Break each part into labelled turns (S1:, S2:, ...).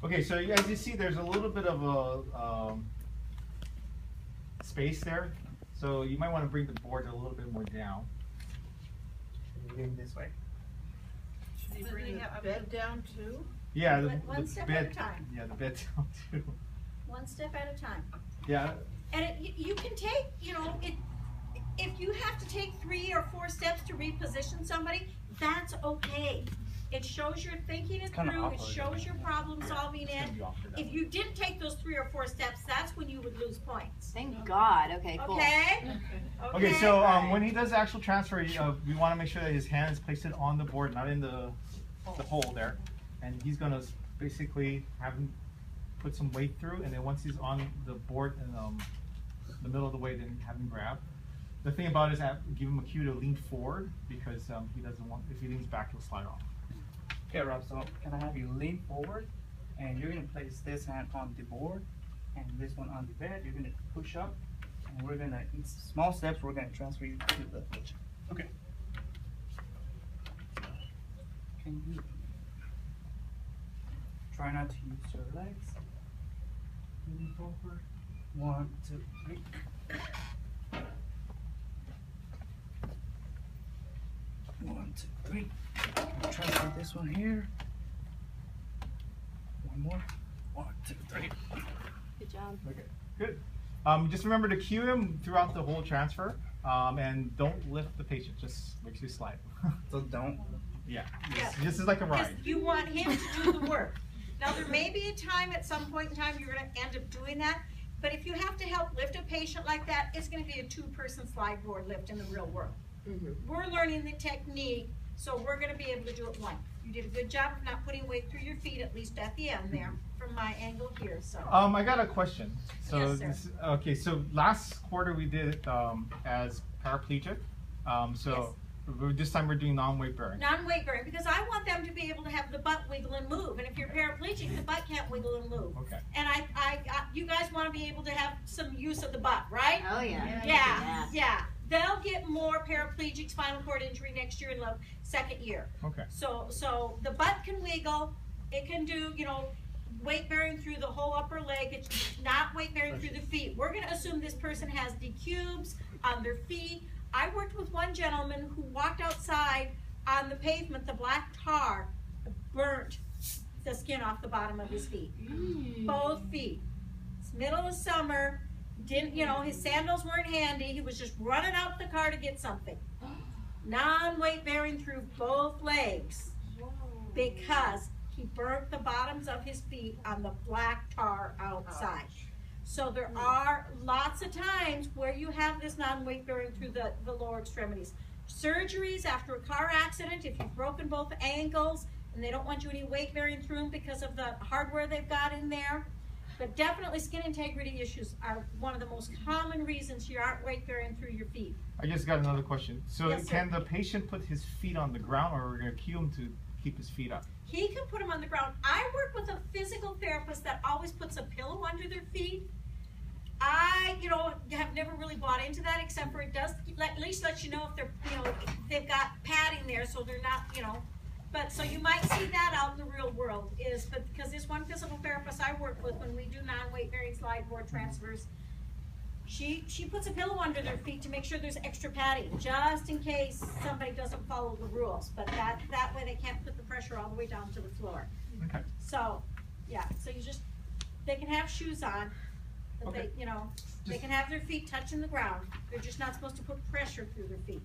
S1: Okay, so as you see, there's a little bit of a space there. So you might want to bring the board a little bit more down. Maybe this way.
S2: Should you bring the bed down too?
S1: Yeah,
S3: One
S1: the
S3: step
S1: bed.
S3: at a time.
S1: Yeah, the bed down too.
S3: One step at a time.
S1: Yeah.
S3: And you can take, if you have to take 3 or 4 steps to reposition somebody, that's okay. It shows you're thinking it through, it shows your problem solving it. If you didn't take those 3 or 4 steps, that's when you would lose points.
S4: Thank God. Okay, cool.
S3: Okay?
S1: Okay, so when he does the actual transfer, we want to make sure that his hand is placed on the board, not in the hole there. And he's going to basically have him put some weight through, and then once he's on the board in the middle of the way, then have him grab. The thing about it is give him a cue to lean forward, because he doesn't want, if he leans back, he'll slide off.
S5: Okay, Rob, so can I have you lean forward, and you're going to place this hand on the board and this one on the bed. You're going to push up, and we're going to, in small steps, we're going to transfer you to the wheelchair.
S1: Okay.
S5: Can you try not to use your legs? Lean forward. 1, 2, 3. 1, 2, 3. Transfer this one here. One more. 1, 2, 3.
S4: Good job.
S1: Okay, good. Just remember to cue him throughout the whole transfer, and don't lift the patient, just make sure you slide.
S5: So don't.
S1: Yeah,
S3: Yeah.
S1: this is like a
S3: Because
S1: ride.
S3: you want him to do the work. Now, there may be a time at some point in time you're going to end up doing that, but if you have to help lift a patient like that, it's going to be a 2-person slide board lift in the real world. We're learning the technique, so we're going to be able to do it one. You did a good job of not putting weight through your feet, at least at the end there, from my angle here. So.
S1: I got a question. So
S3: Yes, sir.
S1: okay, so last quarter we did it as paraplegic. This time we're doing non-weight bearing.
S3: Non-weight bearing, because I want them to be able to have the butt wiggle and move. And if you're paraplegic, the butt can't wiggle and move.
S1: Okay.
S3: And you guys want to be able to have some use of the butt, right?
S4: Oh yeah.
S3: Yeah. They'll get more paraplegic spinal cord injury next year in the 2nd year.
S1: Okay.
S3: So the butt can wiggle. It can do, weight bearing through the whole upper leg. It's not weight bearing through the feet. We're going to assume this person has decubes on their feet. I worked with one gentleman who walked outside on the pavement, the black tar burnt the skin off the bottom of his feet. Both feet. It's middle of summer. Didn't, his sandals weren't handy. He was just running out the car to get something. Non-weight bearing through both legs because he burnt the bottoms of his feet on the black tar outside. So there are lots of times where you have this non-weight bearing through the lower extremities. Surgeries after a car accident, if you've broken both ankles and they don't want you any weight bearing through them because of the hardware they've got in there. But definitely skin integrity issues are one of the most common reasons you aren't weight bearing through your feet.
S1: I just got another question. So
S3: Yes, sir.
S1: can the patient put his feet on the ground, or are we going to cue him to keep his feet up?
S3: He can put them on the ground. I work with a physical therapist that always puts a pillow under their feet. I, have never really bought into that, except for it does at least let you know if they're, they've got padding there, so they're not, But so you might see that out in the real world but because this one physical therapist I work with, when we do non-weight bearing slide board transfers, she puts a pillow under their feet to make sure there's extra padding, just in case somebody doesn't follow the rules. But that way they can't put the pressure all the way down to the floor.
S1: Okay.
S3: So, yeah, so they can have shoes on, but
S1: Okay.
S3: they can have their feet touching the ground. They're just not supposed to put pressure through their feet,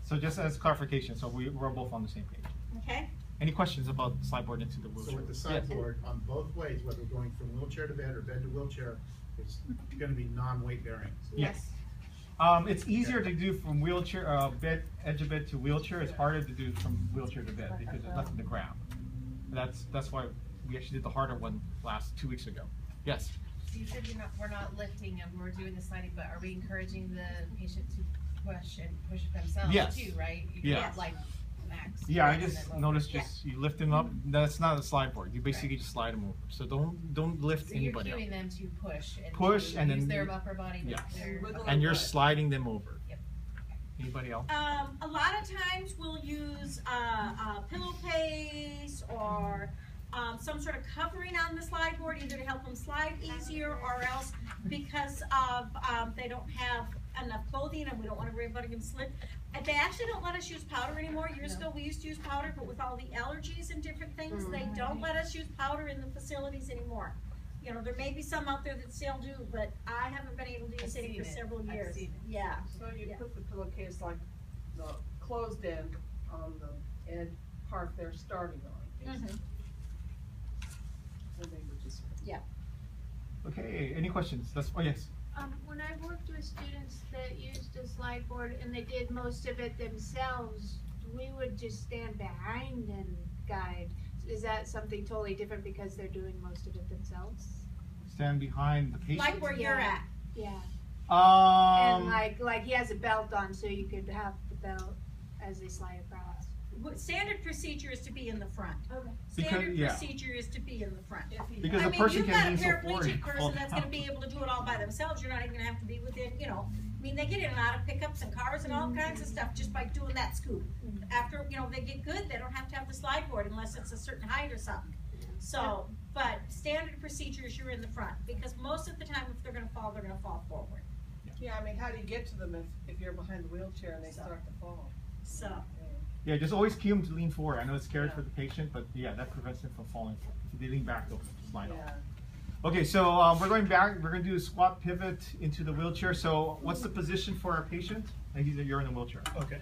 S1: So just as clarification, so we're both on the same page.
S3: okay?
S1: Any questions about the slide board into the wheelchair?
S6: So with the sideboard, on both ways, whether we're going from wheelchair to bed or bed to wheelchair, it's gonna be non-weight bearing.
S1: Yes. It's easier to do from wheelchair, edge of bed to wheelchair. It's harder to do from wheelchair to bed because there's nothing to grab. That's why we actually did the harder one 2 weeks ago. Yes.
S2: So you said we're not lifting and we're doing the sliding, but are we encouraging the patient to push it themselves
S1: Yes.
S2: too, right? You
S1: Yeah.
S2: can't, like max.
S1: Yeah, I
S2: and
S1: just
S2: then
S1: noticed
S3: Yeah.
S1: you lift them up. That's not a slide board. You basically just slide them over. So don't lift
S2: So you're
S1: anybody up.
S2: cueing them to push and
S1: Push
S2: to
S1: and
S2: use
S1: then-
S2: their upper body.
S1: Yeah.
S2: Their
S1: And you're sliding them over.
S2: Yep.
S1: Anybody else?
S3: A lot of times we'll use a pillowcase or some sort of covering on the slide board, either to help them slide easier or else because of, they don't have enough clothing and we don't want to worry about them slip. And they actually don't let us use powder anymore. Years ago, we used to use powder, but with all the allergies and different things, they don't let us use powder in the facilities anymore. You know, there may be some out there that still do, but I haven't been able to use any for several years. Yeah.
S7: So you
S3: Yeah.
S7: put the pillowcase like the closed end on the end part they're starting on.
S3: Mhm.
S7: And they would just.
S1: Okay, any questions? Oh, yes.
S8: When I worked with students that used a slide board and they did most of it themselves, we would just stand behind and guide. Is that something totally different because they're doing most of it themselves?
S1: Stand behind the patient.
S3: Like where you're at.
S8: Yeah. And
S1: Um,
S8: like he has a belt on, so you could have the belt as they slide across.
S3: Standard procedure is to be in the front.
S8: Okay.
S3: Standard
S1: yeah.
S3: procedure is to be in the front.
S1: because
S3: I
S1: the
S3: mean,
S1: person
S3: you've
S1: can
S3: got a
S1: lean so forward.
S3: paraplegic person that's gonna be able to do it all by themselves, you're not even gonna have to be within, you know, I mean, they get in and out of pickups and cars and all kinds of stuff just by doing that scoop. After, you know, they get good, they don't have to have the slide board unless it's a certain height or something. So, but standard procedure is you're in the front, because most of the time, if they're gonna fall forward,
S7: Yeah, I mean, how do you get to them if you're behind the wheelchair and they start to fall?
S3: so.
S1: Yeah, just always cue them to lean forward. I know it's scary for the patient, but yeah, that prevents them from falling. If they lean back, they'll slide off.
S7: Yeah.
S1: Okay, so we're going back. We're going to do a squat pivot into the wheelchair. So, what's the position for our patient? You're in the wheelchair.
S6: Okay.